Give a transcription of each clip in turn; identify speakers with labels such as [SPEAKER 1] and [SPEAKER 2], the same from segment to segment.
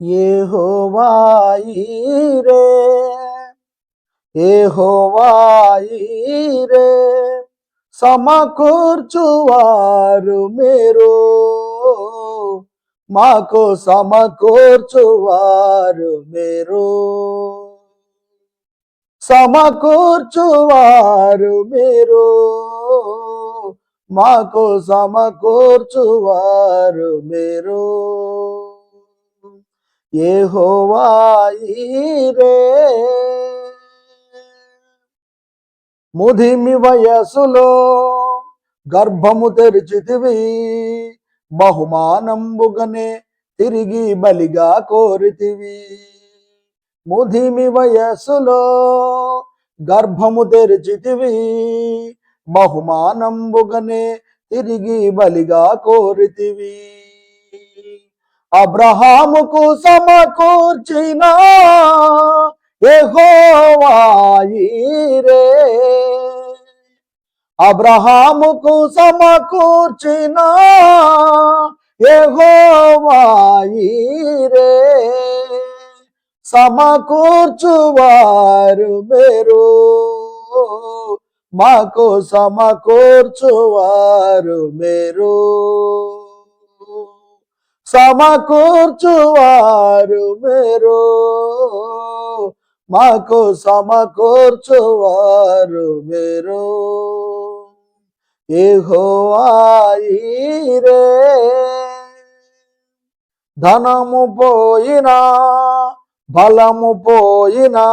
[SPEAKER 1] యెహోవా యీరే, యెహోవా యీరే, సమకూర్చువారు మీరు, మాకు సమకూర్చువారు మీరు, సమకూర్చువారు మీరు, మాకు సమకూర్చువారు మీరు. యెహోవా యీరే, ముదిమి వయసులో గర్భము తెరిచితివి, బహుమానంబుగనే తిరిగి బలిగా కోరితివి. ముదిమి వయసులో గర్భము తెరిచితివి, బహుమానంబుగనే తిరిగి బలిగా కోరితివి. అబ్రహాముకు సమకూర్చిన యెహోవా యీరే, అబ్రహాముకు సమకూర్చిన యెహోవా యీరే, సమకూర్చువారు మీరు, మాకు సమకూర్చువారు మీరు, సమకూర్చువారు మీరు, మాకు సమకూర్చువారు మీరు. యెహోవా యీరే, ధనము పోయినా, బలము పోయినా,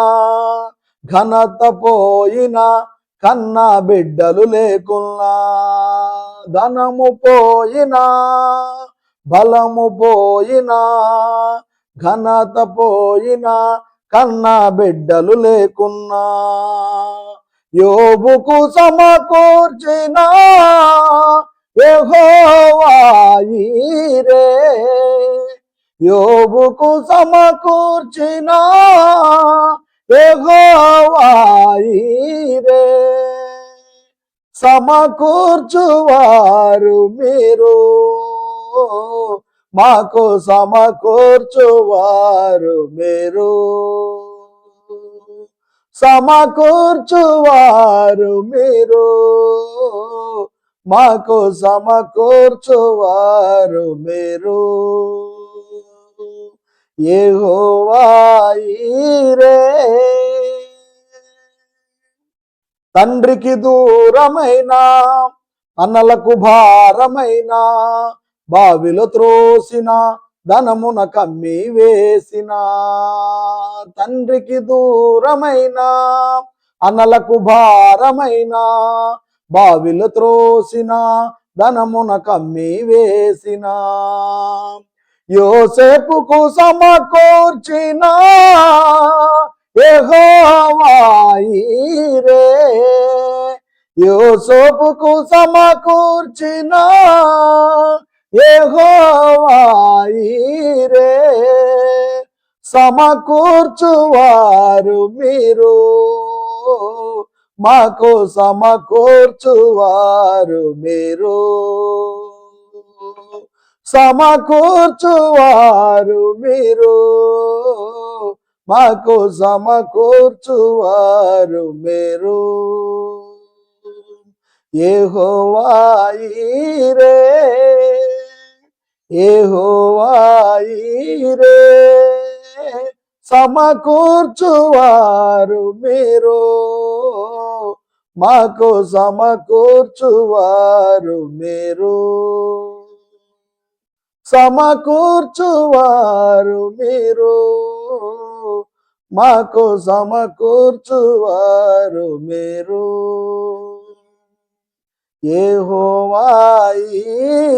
[SPEAKER 1] ఘనత పోయినా, కన్న బిడ్డలు లేకున్నా. ధనము పోయినా, బలము పోయినా, ఘనత పోయినా, కన్న బిడ్డలు లేకున్నా. యోబుకు సమకూర్చిన యెహోవా యీరే, యోబుకు సమకూర్చిన యెహోవా యీరే, సమకూర్చువారు మీరు, మాకు సమకూర్చువారు మీరు, సమకూర్చువారు మీరు, మాకు సమకూర్చువారు మీరు. యెహోవా యీరే, తండ్రికి దూరమైన, అన్నలకు భారమైన, బావిలో త్రోసిన, ధనమున కమ్మి వేసిన. తండ్రికి దూరమైన, అన్నలకు భారమైన, బావిలో త్రోసిన, ధనమున కమ్మి వేసిన. యోసేపుకు సమకూర్చిన యెహోవా యీరే, యోసేపుకు సమకూర్చిన యెహోవా యీరే, సమకూర్చువారు మీరు, మాకు సమకూర్చువారు మీరు, సమకూర్చువారు మీరు, మాకు సమకూర్చువారు మీరు. యెహోవా యీరే, యెహోవా యీరే, సమకూర్చువారు మీరు, మాకు సమకూర్చువారు మీరు, సమకూర్చువారు మీరు, మాకు సమకూర్చువారు మీరు. యెహోవా యీరే.